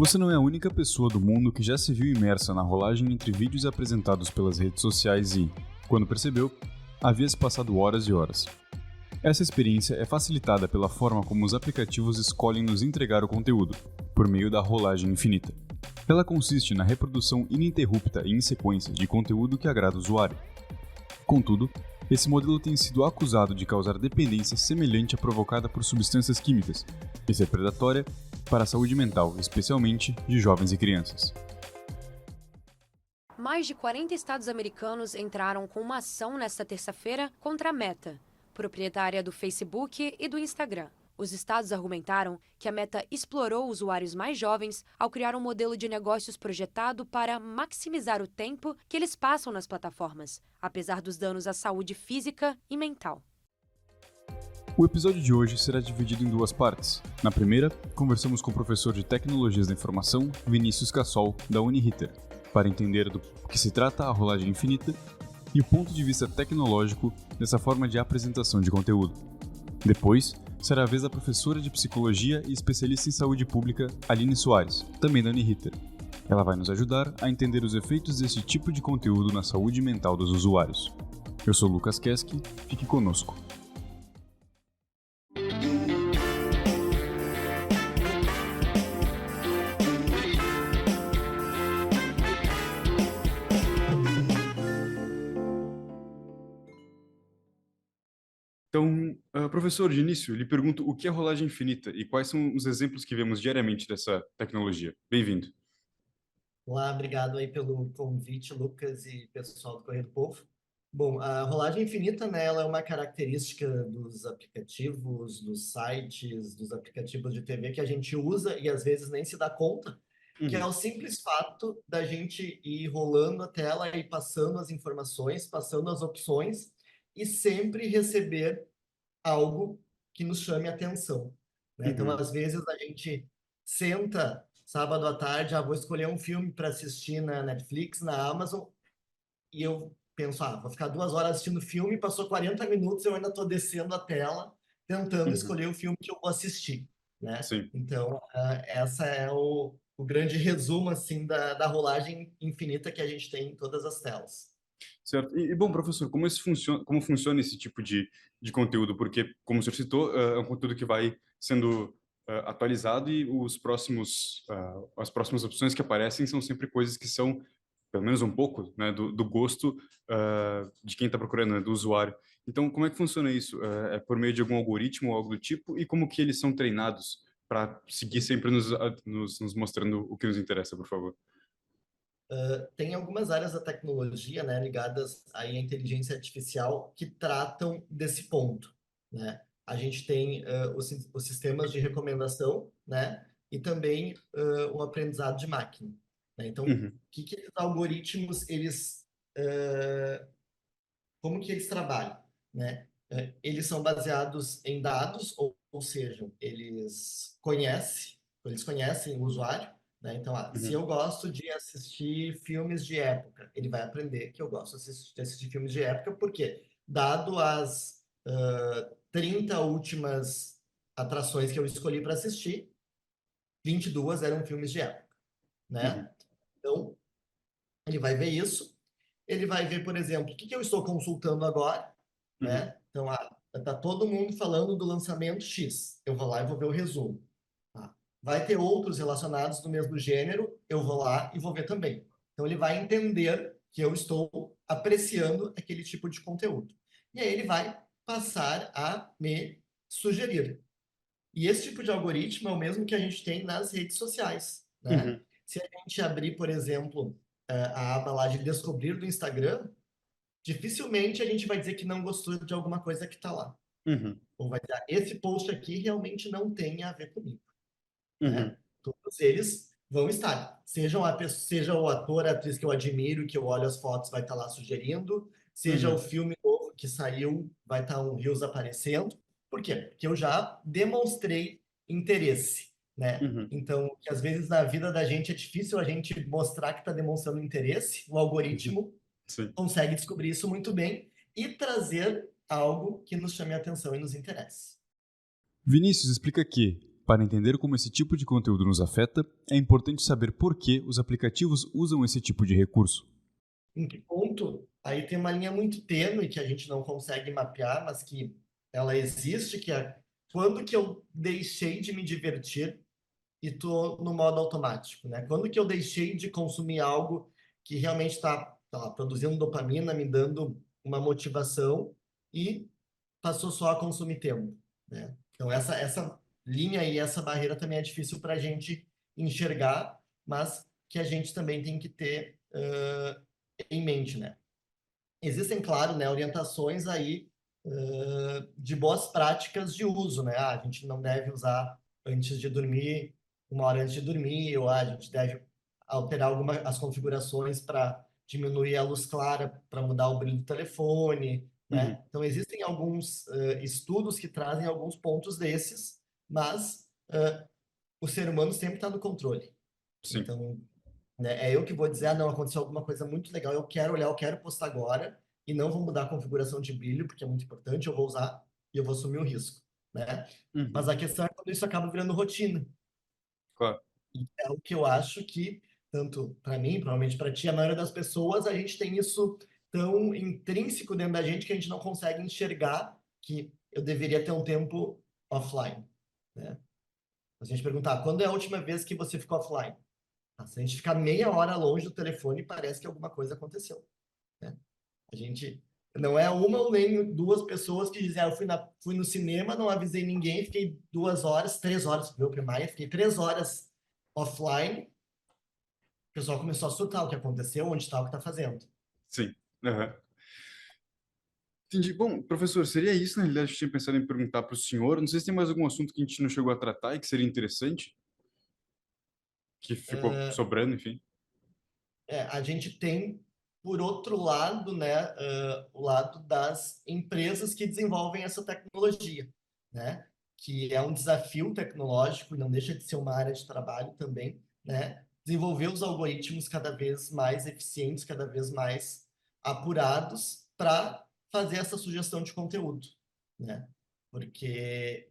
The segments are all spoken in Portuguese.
Você não é a única pessoa do mundo que já se viu imersa na rolagem entre vídeos apresentados pelas redes sociais e, quando percebeu, havia se passado horas e horas. Essa experiência é facilitada pela forma como os aplicativos escolhem nos entregar o conteúdo, por meio da rolagem infinita. Ela consiste na reprodução ininterrupta e em sequência de conteúdo que agrada o usuário. Contudo, esse modelo tem sido acusado de causar dependência semelhante à provocada por substâncias químicas e ser predatória para a saúde mental, especialmente de jovens e crianças. Mais de 40 estados americanos entraram com uma ação nesta terça-feira contra a Meta, proprietária do Facebook e do Instagram. Os estados argumentaram que a Meta explorou usuários mais jovens ao criar um modelo de negócios projetado para maximizar o tempo que eles passam nas plataformas, apesar dos danos à saúde física e mental. O episódio de hoje será dividido em duas partes. Na primeira, conversamos com o professor de Tecnologias da Informação, Vinícius Cassol, da Uniriter, para entender do que se trata a rolagem infinita e o ponto de vista tecnológico dessa forma de apresentação de conteúdo. Depois, será a vez da professora de Psicologia e especialista em Saúde Pública, Aline Soares, também da Uniriter. Ela vai nos ajudar a entender os efeitos desse tipo de conteúdo na saúde mental dos usuários. Eu sou Lucas Keski, fique conosco. Então, professor, de início, lhe pergunto o que é rolagem infinita e quais são os exemplos que vemos diariamente dessa tecnologia. Bem-vindo. Olá, obrigado aí pelo convite, Lucas e pessoal do Correio do Povo. Bom, a rolagem infinita, né, ela é uma característica dos aplicativos, dos sites, dos aplicativos de TV que a gente usa e às vezes nem se dá conta, que é o simples fato da gente ir rolando a tela e passando as informações, passando as opções e sempre receber algo que nos chame a atenção, né? Então, às vezes, a gente senta sábado à tarde, vou escolher um filme para assistir na Netflix, na Amazon, e eu penso, vou ficar 2 horas assistindo filme, passou 40 minutos, eu ainda estou descendo a tela, tentando escolher o filme que eu vou assistir, né? Sim. Então, essa é o grande resumo, assim, da rolagem infinita que a gente tem em todas as telas. Certo. Bom, professor, como funciona esse tipo de conteúdo? Porque, como o senhor citou, é um conteúdo que vai sendo atualizado e as próximas opções que aparecem são sempre coisas que são, pelo menos um pouco, né, do gosto de quem está procurando, né, do usuário. Então, como é que funciona isso? É por meio de algum algoritmo ou algo do tipo? E como que eles são treinados para seguir sempre nos mostrando o que nos interessa, por favor? Tem algumas áreas da tecnologia, né, ligadas aí à inteligência artificial que tratam desse ponto, né? A gente tem os sistemas de recomendação, né, e também o aprendizado de máquina, né? Então, que esses algoritmos, como que eles trabalham, né? Eles são baseados em dados, ou seja, eles conhecem o usuário, né? Então, se eu gosto de assistir filmes de época, ele vai aprender que eu gosto de assistir filmes de época, porque, dado as 30 últimas atrações que eu escolhi para assistir, 22 eram filmes de época, né? Então, ele vai ver isso. Ele vai ver, por exemplo, o que eu estou consultando agora, né? Então, tá todo mundo falando do lançamento X. Eu vou lá e vou ver o resumo. Vai ter outros relacionados do mesmo gênero, eu vou lá e vou ver também. Então, ele vai entender que eu estou apreciando aquele tipo de conteúdo. E aí ele vai passar a me sugerir. E esse tipo de algoritmo é o mesmo que a gente tem nas redes sociais, né? Se a gente abrir, por exemplo, a aba lá de descobrir do Instagram, dificilmente a gente vai dizer que não gostou de alguma coisa que está lá. Ou vai dizer, esse post aqui realmente não tem a ver comigo, né? Todos eles vão estar. Seja o ator, a atriz que eu admiro, que eu olho as fotos, vai estar lá sugerindo. Seja o filme novo que saiu, vai estar um Reels aparecendo. Por quê? Porque eu já demonstrei interesse, né? Então, que às vezes na vida da gente é difícil a gente mostrar que está demonstrando interesse. O algoritmo consegue descobrir isso muito bem e trazer algo que nos chame a atenção e nos interesse. Vinícius explica que, Para entender como esse tipo de conteúdo nos afeta, é importante saber por que os aplicativos usam esse tipo de recurso. Em que ponto? Aí tem uma linha muito tênue que a gente não consegue mapear, mas que ela existe, que é quando que eu deixei de me divertir e tô no modo automático, né? Quando que eu deixei de consumir algo que realmente está produzindo dopamina, me dando uma motivação e passou só a consumir tempo, né? Então essa linha e essa barreira também é difícil para a gente enxergar, mas que a gente também tem que ter em mente, né? Existem, claro, né, orientações aí de boas práticas de uso, né? A gente não deve usar antes de dormir, uma hora antes de dormir, ou a gente deve alterar as configurações para diminuir a luz clara, para mudar o brilho do telefone, Uhum. né? Então, existem alguns estudos que trazem alguns pontos desses, mas o ser humano sempre está no controle. Sim. Então, né? É eu que vou dizer, não, aconteceu alguma coisa muito legal, eu quero olhar, eu quero postar agora, e não vou mudar a configuração de brilho, porque é muito importante, eu vou usar e eu vou assumir o risco, né? Mas Uhum. a questão é quando isso acaba virando rotina. Claro. E é o que eu acho que, tanto para mim, provavelmente para ti, a maioria das pessoas, a gente tem isso tão intrínseco dentro da gente que a gente não consegue enxergar que eu deveria ter um tempo offline, né? Se a gente perguntar, quando é a última vez que você ficou offline? Se a gente ficar meia hora longe do telefone, parece que alguma coisa aconteceu, né? A gente não é uma ou nem duas pessoas que dizem, eu fui no cinema, não avisei ninguém, fiquei 2 horas, 3 horas, meu primário, fiquei 3 horas offline, o pessoal começou a surtar o que aconteceu, onde está, o que está fazendo. Sim. Aham. Entendi. Bom, professor, seria isso, na realidade, que eu tinha pensado em perguntar para o senhor. Não sei se tem mais algum assunto que a gente não chegou a tratar e que seria interessante, que ficou sobrando, enfim. A gente tem, por outro lado, né, o lado das empresas que desenvolvem essa tecnologia, né, que é um desafio tecnológico e não deixa de ser uma área de trabalho também, né, desenvolver os algoritmos cada vez mais eficientes, cada vez mais apurados para fazer essa sugestão de conteúdo, né, porque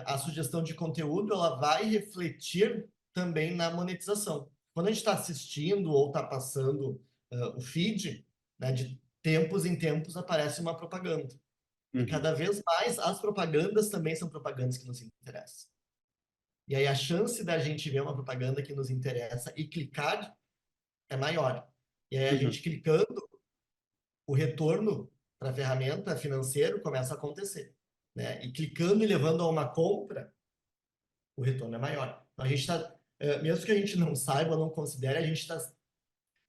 a sugestão de conteúdo ela vai refletir também na monetização. Quando a gente está assistindo ou está passando o feed, né, de tempos em tempos aparece uma propaganda. E Uhum. cada vez mais as propagandas também são propagandas que nos interessam. E aí a chance da gente ver uma propaganda que nos interessa e clicar é maior. E aí a Uhum. gente clicando, o retorno para a ferramenta financeiro começa a acontecer, né? E clicando e levando a uma compra, o retorno é maior. Então a gente está, mesmo que a gente não saiba, não considere, a gente está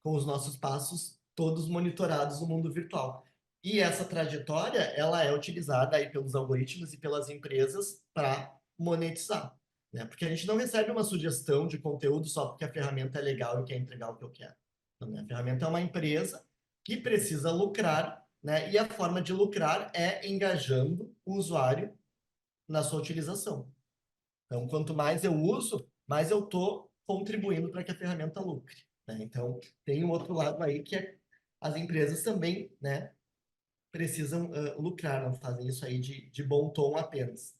com os nossos passos todos monitorados no mundo virtual. E essa trajetória, ela é utilizada aí pelos algoritmos e pelas empresas para monetizar, né? Porque a gente não recebe uma sugestão de conteúdo só porque a ferramenta é legal e quer entregar o que eu quero. Então, né, a ferramenta é uma empresa que precisa lucrar, né? E a forma de lucrar é engajando o usuário na sua utilização. Então, quanto mais eu uso, mais eu estou contribuindo para que a ferramenta lucre, né? Então, tem um outro lado aí que é as empresas também, né, precisam lucrar, não fazem isso aí de bom tom apenas.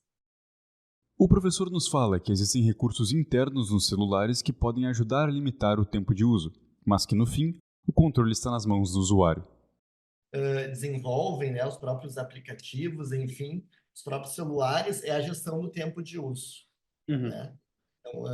O professor nos fala que existem recursos internos nos celulares que podem ajudar a limitar o tempo de uso, mas que no fim, o controle está nas mãos do usuário. Desenvolvem, né, os próprios aplicativos, enfim, os próprios celulares, é a gestão do tempo de uso, Uhum. né? Então,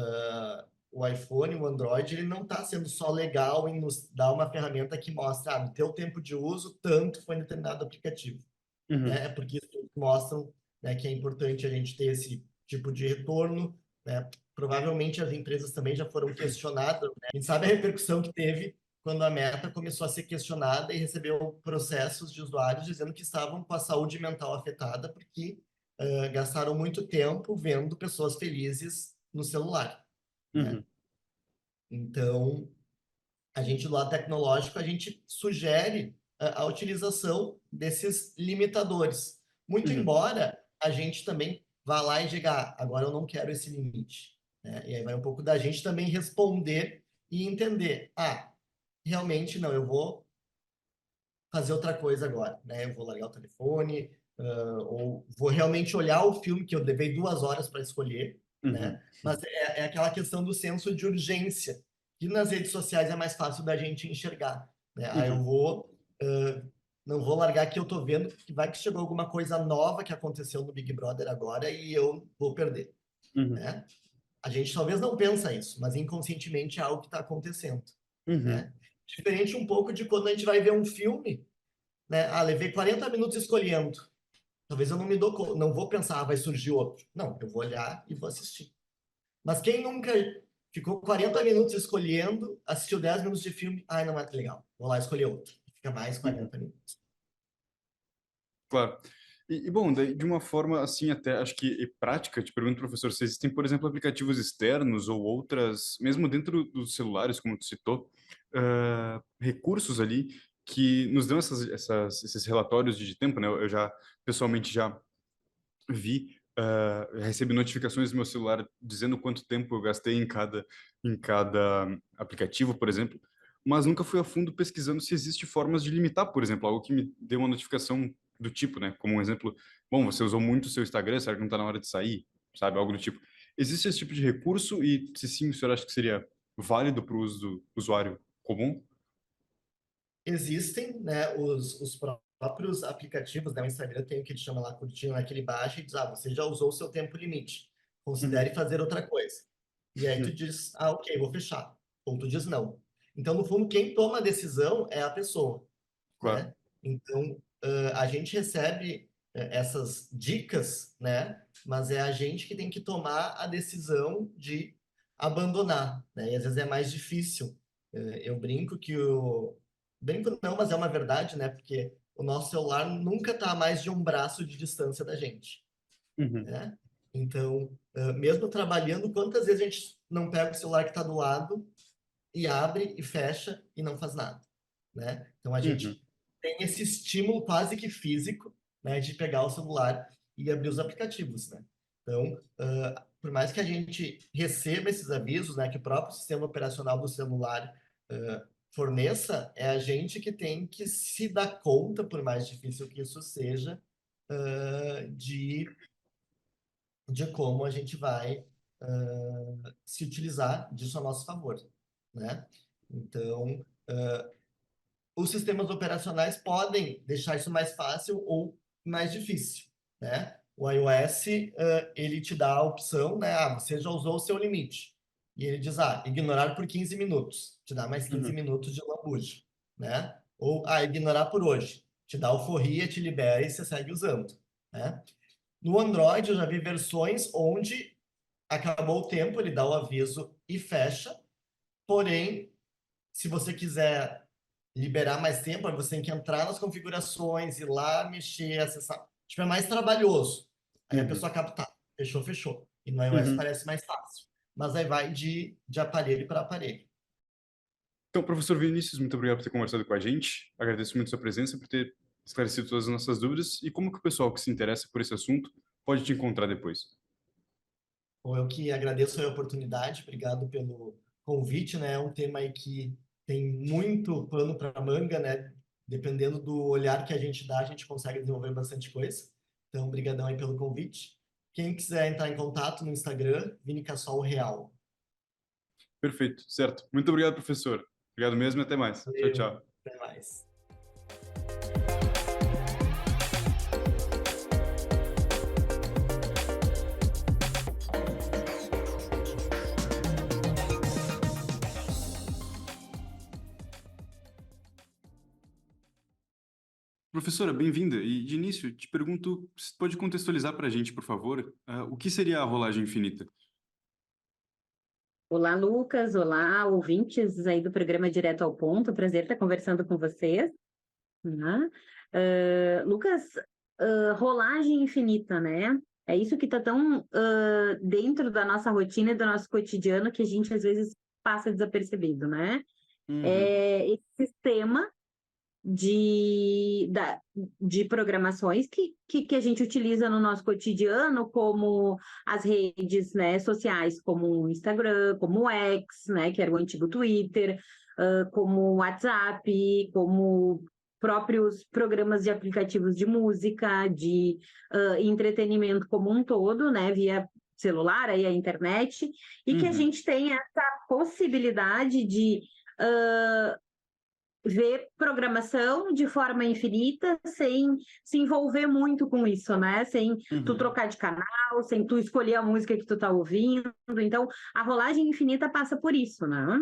o iPhone, o Android, ele não está sendo só legal em nos dar uma ferramenta que mostra, no teu tempo de uso, tanto foi em determinado aplicativo, Uhum. né? É porque isso mostram, né, que é importante a gente ter esse tipo de retorno, né? Provavelmente as empresas também já foram questionadas, né? A gente sabe a repercussão que teve quando a Meta começou a ser questionada e recebeu processos de usuários dizendo que estavam com a saúde mental afetada porque gastaram muito tempo vendo pessoas felizes no celular, né? Uhum. Então, a gente do lado tecnológico, a gente sugere a utilização desses limitadores. Muito Uhum. embora a gente também vá lá e diga, agora eu não quero esse limite, né? E aí vai um pouco da gente também responder e entender, realmente não, eu vou fazer outra coisa agora, né? Eu vou largar o telefone, ou vou realmente olhar o filme que eu levei 2 horas para escolher, Uhum. né? Mas é aquela questão do senso de urgência, que nas redes sociais é mais fácil da gente enxergar, né? Ah, eu Uhum. vou, não vou largar que eu tô vendo que vai que chegou alguma coisa nova que aconteceu no Big Brother agora e eu vou perder, Uhum. né? A gente talvez não pensa isso, mas inconscientemente é algo que está acontecendo, Uhum. né? Diferente um pouco de quando a gente vai ver um filme, né? Ah, levei 40 minutos escolhendo. Talvez eu não me dou, não vou pensar, vai surgir outro. Não, eu vou olhar e vou assistir. Mas quem nunca ficou 40 minutos escolhendo, assistiu 10 minutos de filme, ai, não é legal, vou lá escolher outro. Fica mais Uhum. 40 minutos. Claro. Bom, daí, de uma forma assim, até acho que prática, te pergunto, professor, se existem, por exemplo, aplicativos externos ou outras, mesmo dentro dos celulares, como tu citou, recursos ali que nos dão esses relatórios de tempo, né? Eu já, pessoalmente, já vi, recebi notificações do meu celular dizendo quanto tempo eu gastei em cada aplicativo, por exemplo, mas nunca fui a fundo pesquisando se existe formas de limitar, por exemplo, algo que me dê uma notificação do tipo, né? Como um exemplo, bom, você usou muito o seu Instagram, será que não está na hora de sair? Sabe, algo do tipo. Existe esse tipo de recurso e, se sim, o senhor acha que seria válido para o uso do usuário comum? Existem, né, os próprios aplicativos, né, o Instagram tem o que ele chama lá curtindo, né, que ele baixa e diz, ah, você já usou o seu tempo limite, Uhum, considere fazer outra coisa. E aí tu uhum, diz, ah, ok, vou fechar. Ou tu diz não. Então, no fundo, quem toma a decisão é a pessoa, claro. né? Então, a gente recebe essas dicas, né? Mas é a gente que tem que tomar a decisão de abandonar, né? E às vezes é mais difícil. Eu brinco que o... Brinco não, mas é uma verdade, né? Porque o nosso celular nunca está a mais de um braço de distância da gente, Uhum, né? Então, mesmo trabalhando, quantas vezes a gente não pega o celular que está do lado e abre e fecha e não faz nada, né? Então a uhum, gente tem esse estímulo quase que físico, né, de pegar o celular e abrir os aplicativos, né? Então, por mais que a gente receba esses avisos, né, que o próprio sistema operacional do celular forneça, é a gente que tem que se dar conta, por mais difícil que isso seja, de como a gente vai se utilizar disso a nosso favor, né? Então, os sistemas operacionais podem deixar isso mais fácil ou mais difícil, né? O iOS, ele te dá a opção, né? Ah, você já usou o seu limite. E ele diz, ah, ignorar por 15 minutos. Te dá mais 15 uhum, minutos de lambuja, né? Ou, ah, ignorar por hoje. Te dá alforria, te libera e você segue usando, né? No Android, eu já vi versões onde acabou o tempo, ele dá o aviso e fecha. Porém, se você quiser liberar mais tempo, aí você tem que entrar nas configurações, ir lá, mexer, acessar. Tipo, é mais trabalhoso. Aí a uhum, pessoa acaba, tá, fechou, fechou. E no iOS uhum. parece mais fácil. Mas aí vai de aparelho para aparelho. Então, professor Vinícius, muito obrigado por ter conversado com a gente. Agradeço muito a sua presença, por ter esclarecido todas as nossas dúvidas e como que o pessoal que se interessa por esse assunto pode te encontrar depois. Bom, eu que agradeço a oportunidade, obrigado pelo convite, né? É um tema aí que tem muito pano para manga, né? Dependendo do olhar que a gente dá, a gente consegue desenvolver bastante coisa. Então, obrigadão aí pelo convite. Quem quiser entrar em contato no Instagram, Vini Cassol Real. Perfeito, certo. Muito obrigado, professor. Obrigado mesmo e até mais. Tchau, Valeu, tchau. até mais. Professora, bem-vinda. E de início, te pergunto, se pode contextualizar para a gente, por favor, o que seria a rolagem infinita? Olá, Lucas. Olá, ouvintes aí do programa Direto ao Ponto. Prazer estar conversando com vocês. Né? Lucas, rolagem infinita, né? É isso que está tão dentro da nossa rotina e do nosso cotidiano que a gente às vezes passa desapercebido, né? Uhum, É esse sistema de programações que a gente utiliza no nosso cotidiano, como as redes, né, sociais, como o Instagram, como o X, né, que era o antigo Twitter, como o WhatsApp, como próprios programas de aplicativos de música, de entretenimento como um todo, né, via celular, aí a internet, e que a gente tem essa possibilidade de ver programação de forma infinita sem se envolver muito com isso, né? Sem tu trocar de canal, sem tu escolher a música que tu tá ouvindo. Então, a rolagem infinita passa por isso, né?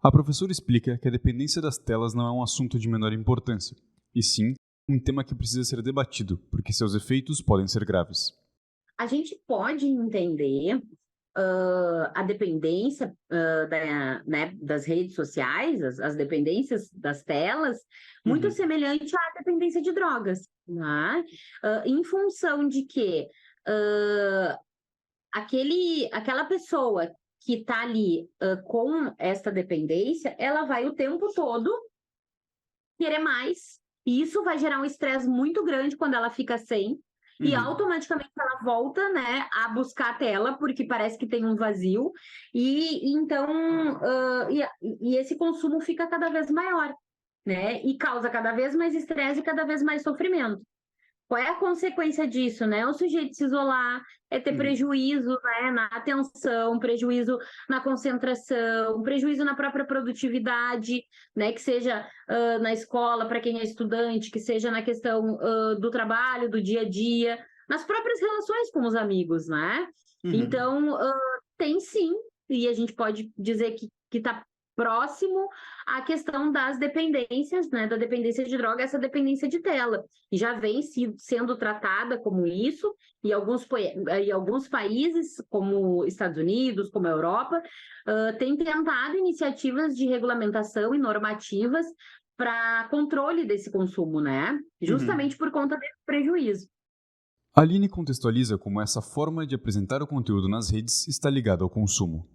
A professora explica que a dependência das telas não é um assunto de menor importância, e sim um tema que precisa ser debatido, porque seus efeitos podem ser graves. A gente pode entender a dependência das redes sociais, as dependências das telas, muito semelhante à dependência de drogas, né? Em função de que aquela pessoa que está ali com esta dependência, ela vai o tempo todo querer mais, e isso vai gerar um estresse muito grande quando ela fica sem, e automaticamente ela volta, né, a buscar a tela, porque parece que tem um vazio, e então esse consumo fica cada vez maior, né, e causa cada vez mais estresse e cada vez mais sofrimento. Qual é a consequência disso, né? O sujeito se isolar, ter prejuízo, né, na atenção, prejuízo na concentração, prejuízo na própria produtividade, né? Que seja na escola para quem é estudante, que seja na questão do trabalho, do dia a dia, nas próprias relações com os amigos, né? Então, tem sim, e a gente pode dizer que está próximo à questão das dependências, né, da dependência de droga, essa dependência de tela, e já vem sendo tratada como isso, e alguns países, como Estados Unidos, como a Europa, têm tentado iniciativas de regulamentação e normativas para controle desse consumo, né, justamente por conta desse prejuízo. A Aline contextualiza como essa forma de apresentar o conteúdo nas redes está ligada ao consumo.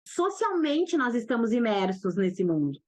Socialmente nós estamos imersos nesse mundo,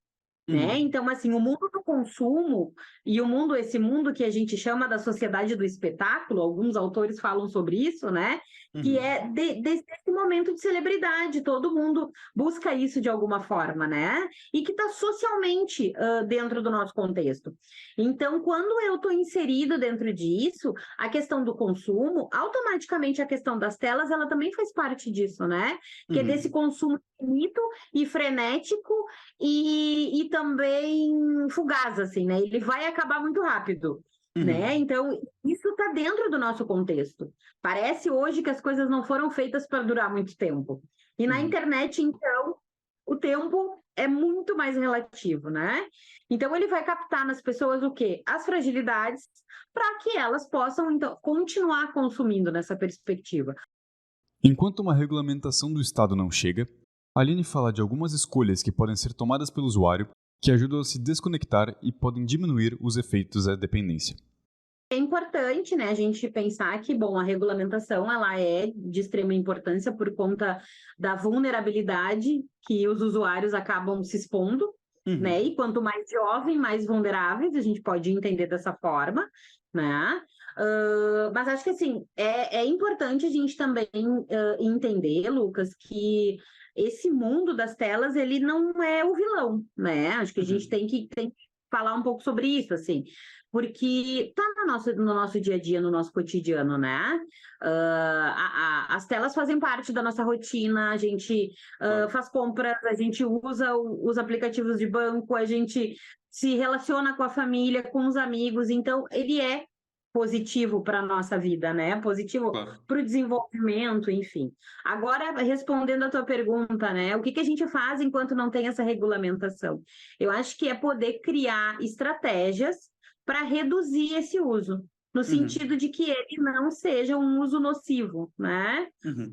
né? Então, assim, o mundo do consumo e esse mundo que a gente chama da sociedade do espetáculo, alguns autores falam sobre isso, né? Que é desse momento de celebridade, todo mundo busca isso de alguma forma, né? E que está socialmente dentro do nosso contexto. Então, quando eu estou inserido dentro disso, a questão do consumo, automaticamente a questão das telas, ela também faz parte disso, né? Que é desse consumo infinito e frenético e também fugaz, assim, né? Ele vai acabar muito rápido, né? Então, isso está dentro do nosso contexto. Parece hoje que as coisas não foram feitas para durar muito tempo. E na internet, então, o tempo é muito mais relativo, né? Então, ele vai captar nas pessoas o quê? As fragilidades, para que elas possam, então, continuar consumindo nessa perspectiva. Enquanto uma regulamentação do Estado não chega, a Aline fala de algumas escolhas que podem ser tomadas pelo usuário que ajudam a se desconectar e podem diminuir os efeitos da dependência. É importante, né, a gente pensar que, bom, a regulamentação ela é de extrema importância por conta da vulnerabilidade que os usuários acabam se expondo, né? E quanto mais jovem, mais vulneráveis, a gente pode entender dessa forma, né? Mas acho que, assim, é importante a gente também entender, Lucas, que esse mundo das telas, ele não é o vilão, né? Acho que a gente tem que falar um pouco sobre isso, assim, porque tá no nosso dia a dia, no nosso cotidiano, né? As telas fazem parte da nossa rotina, a gente faz compras, a gente usa os aplicativos de banco, a gente se relaciona com a família, com os amigos, então ele é positivo para a nossa vida, né? Positivo para o desenvolvimento, enfim. Agora, respondendo a tua pergunta, né? O que a gente faz enquanto não tem essa regulamentação? Eu acho que é poder criar estratégias para reduzir esse uso, no sentido de que ele não seja um uso nocivo, né?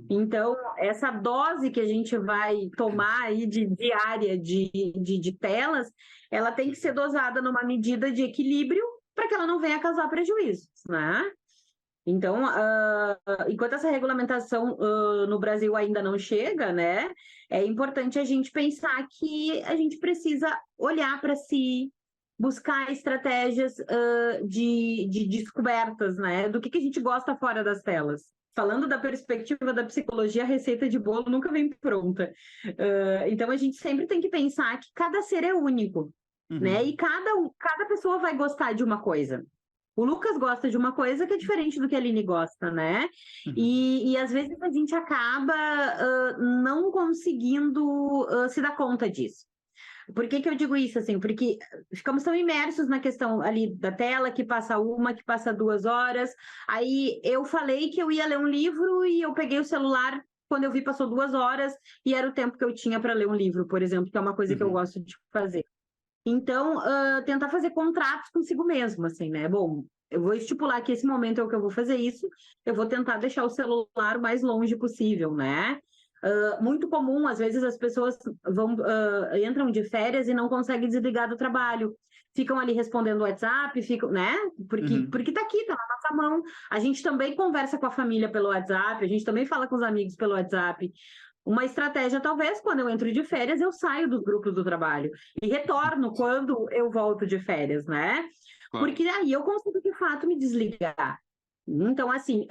Então, essa dose que a gente vai tomar aí diária de telas, ela tem que ser dosada numa medida de equilíbrio para que ela não venha causar prejuízos, né? Então, enquanto essa regulamentação no Brasil ainda não chega, né, é importante a gente pensar que a gente precisa olhar para si, buscar estratégias de descobertas, né, do que a gente gosta fora das telas. Falando da perspectiva da psicologia, a receita de bolo nunca vem pronta. Então, a gente sempre tem que pensar que cada ser é único, né? E cada pessoa vai gostar de uma coisa. O Lucas gosta de uma coisa que é diferente do que a Aline gosta, né? E às vezes a gente acaba não conseguindo se dar conta disso. Por que eu digo isso, assim? Porque ficamos tão imersos na questão ali da tela, que passa 1, que passa 2 horas. Aí eu falei que eu ia ler um livro e eu peguei o celular, quando eu vi passou 2 horas e era o tempo que eu tinha para ler um livro, por exemplo, que é uma coisa que eu gosto de fazer. Então, tentar fazer contratos consigo mesmo, assim, né? Bom, eu vou estipular que esse momento é o que eu vou fazer isso, eu vou tentar deixar o celular o mais longe possível, né? Muito comum, às vezes as pessoas entram de férias e não conseguem desligar do trabalho. Ficam ali respondendo o WhatsApp, ficam, né? Porque tá aqui, tá na nossa mão. A gente também conversa com a família pelo WhatsApp, a gente também fala com os amigos pelo WhatsApp. Uma estratégia, talvez, quando eu entro de férias, eu saio dos grupos do trabalho e retorno quando eu volto de férias, né? Claro. Porque aí eu consigo, de fato, me desligar. Então, assim,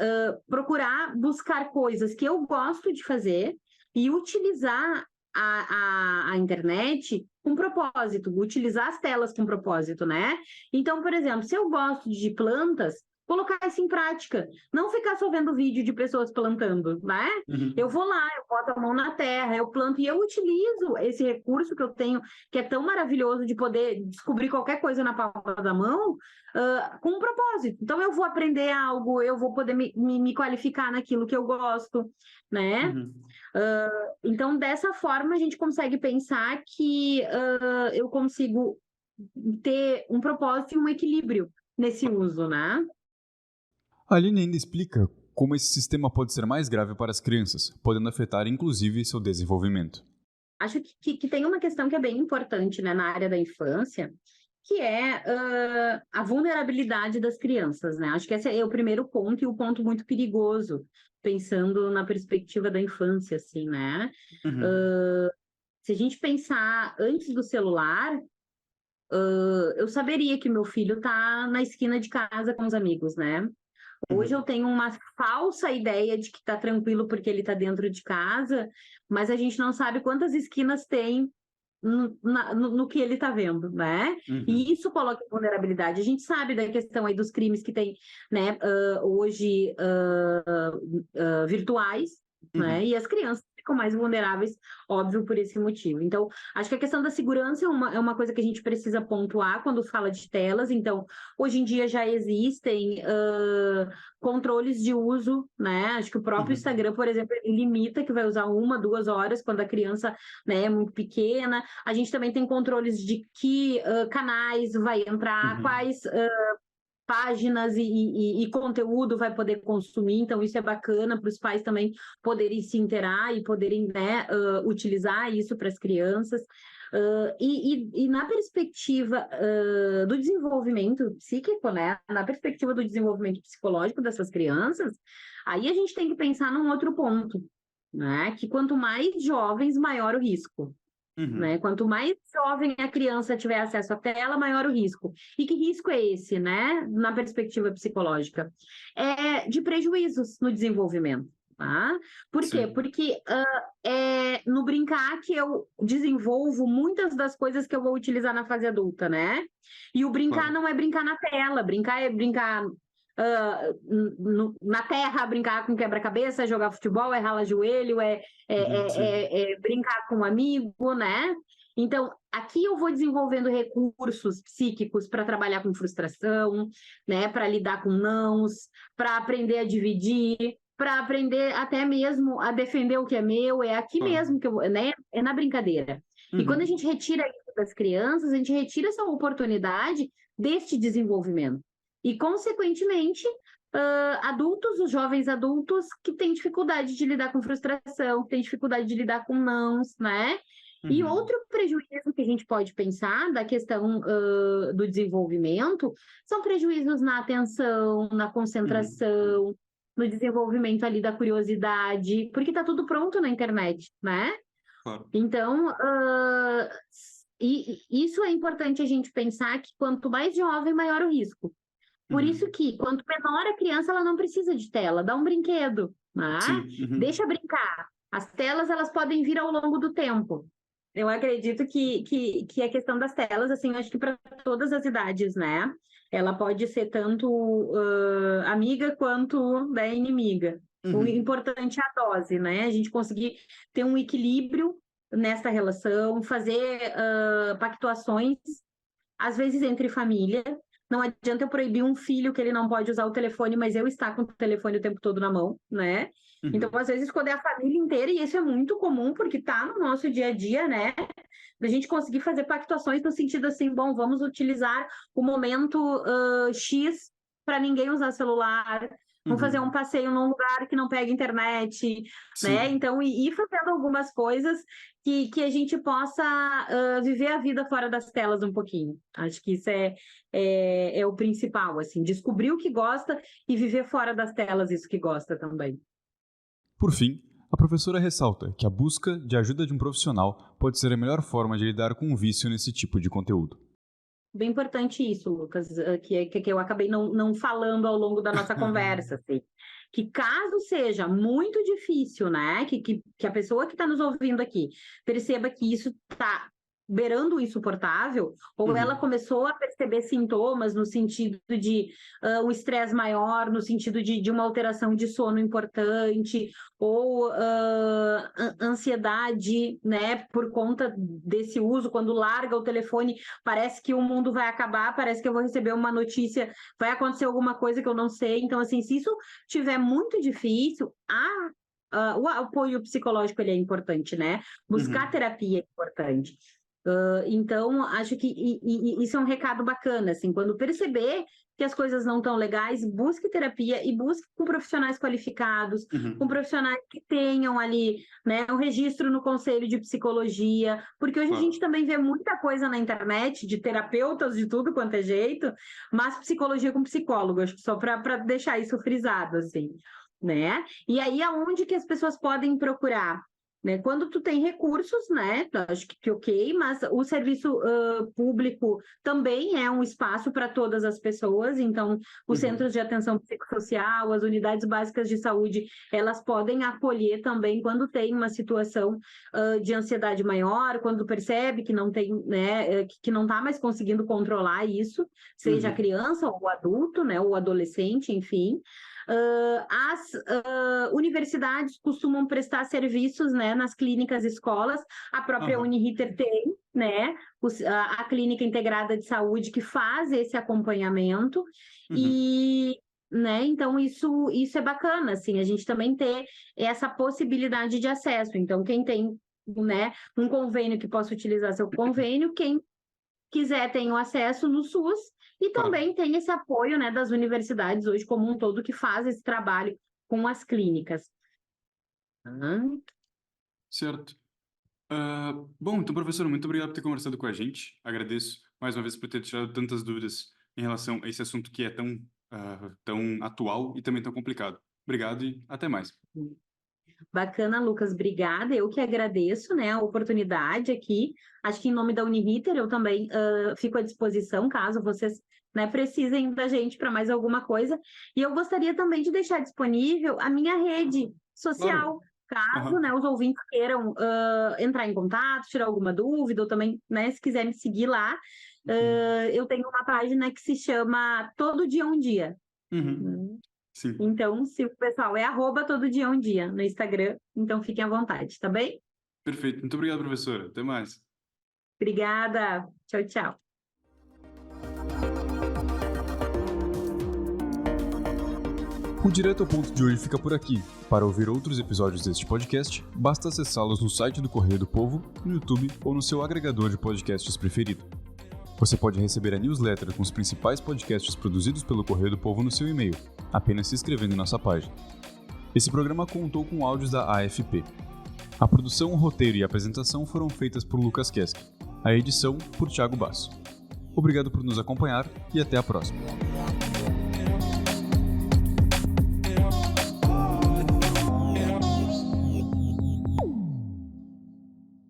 procurar buscar coisas que eu gosto de fazer e utilizar a internet com propósito, utilizar as telas com propósito, né? Então, por exemplo, se eu gosto de plantas, colocar isso em prática, não ficar só vendo vídeo de pessoas plantando, né? Eu vou lá, eu boto a mão na terra, eu planto e eu utilizo esse recurso que eu tenho, que é tão maravilhoso de poder descobrir qualquer coisa na palma da mão, com um propósito. Então, eu vou aprender algo, eu vou poder me qualificar naquilo que eu gosto, né? Então, dessa forma, a gente consegue pensar que eu consigo ter um propósito e um equilíbrio nesse uso, né? A Aline ainda explica como esse sistema pode ser mais grave para as crianças, podendo afetar inclusive seu desenvolvimento. Acho que tem uma questão que é bem importante, né, na área da infância, que é a vulnerabilidade das crianças, né? Acho que esse é o primeiro ponto e o ponto muito perigoso, pensando na perspectiva da infância, assim, né? Se a gente pensar antes do celular, eu saberia que meu filho está na esquina de casa com os amigos, né? Hoje eu tenho uma falsa ideia de que está tranquilo porque ele está dentro de casa, mas a gente não sabe quantas esquinas tem no que ele está vendo, né? E isso coloca vulnerabilidade. A gente sabe da questão aí dos crimes que tem, né, hoje virtuais, né? E as crianças ficam mais vulneráveis, óbvio, por esse motivo. Então, acho que a questão da segurança é uma coisa que a gente precisa pontuar quando fala de telas. Então, hoje em dia já existem controles de uso, né? Acho que o próprio Instagram, por exemplo, ele limita que vai usar 1, 2 horas quando a criança, né, é muito pequena. A gente também tem controles de que canais vai entrar, quais páginas e conteúdo vai poder consumir, então isso é bacana para os pais também poderem se interar e poderem, né, utilizar isso para as crianças. E na perspectiva do desenvolvimento psíquico, né, na perspectiva do desenvolvimento psicológico dessas crianças, aí a gente tem que pensar num outro ponto, né, que quanto mais jovens, maior o risco. Né? Quanto mais jovem a criança tiver acesso à tela, maior o risco. E que risco é esse, né? Na perspectiva psicológica? É de prejuízos no desenvolvimento. Tá? Por quê? Porque é no brincar que eu desenvolvo muitas das coisas que eu vou utilizar na fase adulta, né? E o brincar não é brincar na tela, brincar é brincar na terra, brincar com quebra-cabeça, jogar futebol, é ralar joelho, é brincar com um amigo, né? Então, aqui eu vou desenvolvendo recursos psíquicos para trabalhar com frustração, né? Para lidar com nãos, para aprender a dividir, para aprender até mesmo a defender o que é meu, é aqui mesmo que eu, né? É na brincadeira. E quando a gente retira isso das crianças, a gente retira essa oportunidade deste desenvolvimento. E, consequentemente, adultos, os jovens adultos que têm dificuldade de lidar com frustração, que têm dificuldade de lidar com nãos, né? E outro prejuízo que a gente pode pensar da questão do desenvolvimento são prejuízos na atenção, na concentração, no desenvolvimento ali da curiosidade, porque está tudo pronto na internet, né? Claro. Então, isso é importante a gente pensar que quanto mais jovem, maior o risco. Por isso que, quanto menor a criança, ela não precisa de tela, dá um brinquedo, né? Deixa brincar. As telas, elas podem vir ao longo do tempo. Eu acredito que a questão das telas, assim, acho que para todas as idades, né? ela pode ser tanto amiga quanto, né, inimiga. O importante é a dose, né? A gente conseguir ter um equilíbrio nessa relação, fazer pactuações, às vezes entre família. Não adianta eu proibir um filho que ele não pode usar o telefone, mas eu estar com o telefone o tempo todo na mão, né? Então, às vezes, quando é a família inteira, e isso é muito comum, porque tá no nosso dia a dia, né? Da gente conseguir fazer pactuações no sentido assim, bom, vamos utilizar o momento X para ninguém usar celular, vamos fazer um passeio num lugar que não pega internet, né? Então, ir fazendo algumas coisas que a gente possa viver a vida fora das telas um pouquinho. Acho que isso é o principal, assim, descobrir o que gosta e viver fora das telas isso que gosta também. Por fim, a professora ressalta que a busca de ajuda de um profissional pode ser a melhor forma de lidar com o vício nesse tipo de conteúdo. Bem importante isso, Lucas, que eu acabei não falando ao longo da nossa conversa, assim. Que caso seja muito difícil, né, que a pessoa que está nos ouvindo aqui perceba que isso está beirando o insuportável, ou ela começou a perceber sintomas no sentido de um estresse maior, no sentido de uma alteração de sono importante, ou ansiedade, né, por conta desse uso, quando larga o telefone, parece que o mundo vai acabar, parece que eu vou receber uma notícia, vai acontecer alguma coisa que eu não sei. Então, assim, se isso tiver muito difícil, o apoio psicológico ele é importante, né? Buscar terapia é importante. Então, acho que isso é um recado bacana, assim, quando perceber que as coisas não estão legais, busque terapia e busque com profissionais qualificados, com profissionais que tenham ali, né, um registro no Conselho de Psicologia, porque hoje a gente também vê muita coisa na internet de terapeutas de tudo quanto é jeito, mas psicologia com psicólogo, acho que só para deixar isso frisado, assim, né? E aí, aonde que as pessoas podem procurar? Né? Quando tu tem recursos, né, acho que ok, mas o serviço público também é um espaço para todas as pessoas, então os centros de atenção psicossocial, as unidades básicas de saúde, elas podem acolher também quando tem uma situação de ansiedade maior, quando percebe que não tem, né, que não está mais conseguindo controlar isso, seja a criança ou o adulto, né, ou o adolescente, enfim. As universidades costumam prestar serviços, né, nas clínicas escolas, a própria Uniriter tem, né, a clínica integrada de saúde que faz esse acompanhamento e, né, então isso é bacana, assim, a gente também ter essa possibilidade de acesso. Então, quem tem, né, um convênio que possa utilizar seu convênio, quem quiser tem o acesso no SUS. E também tem esse apoio, né, das universidades hoje como um todo que faz esse trabalho com as clínicas. Certo. Bom, então, professor, muito obrigado por ter conversado com a gente. Agradeço mais uma vez por ter tirado tantas dúvidas em relação a esse assunto que é tão atual e também tão complicado. Obrigado e até mais. Bacana, Lucas, obrigada. Eu que agradeço, né, a oportunidade aqui. Acho que em nome da Uniriter eu também fico à disposição, caso vocês, né, precisem da gente para mais alguma coisa. E eu gostaria também de deixar disponível a minha rede social, caso, né, os ouvintes queiram entrar em contato, tirar alguma dúvida, ou também, né, se quiserem seguir lá. Eu tenho uma página que se chama Todo Dia um Dia. Sim. Então, se o pessoal é @tododia1dia no Instagram, então fiquem à vontade, tá bem? Perfeito. Muito obrigado, professora. Até mais. Obrigada. Tchau, tchau. O Direto ao Ponto de hoje fica por aqui. Para ouvir outros episódios deste podcast, basta acessá-los no site do Correio do Povo, no YouTube ou no seu agregador de podcasts preferido. Você pode receber a newsletter com os principais podcasts produzidos pelo Correio do Povo no seu e-mail, apenas se inscrevendo em nossa página. Esse programa contou com áudios da AFP. A produção, o roteiro e a apresentação foram feitas por Lucas Keski. A edição por Thiago Basso. Obrigado por nos acompanhar e até a próxima.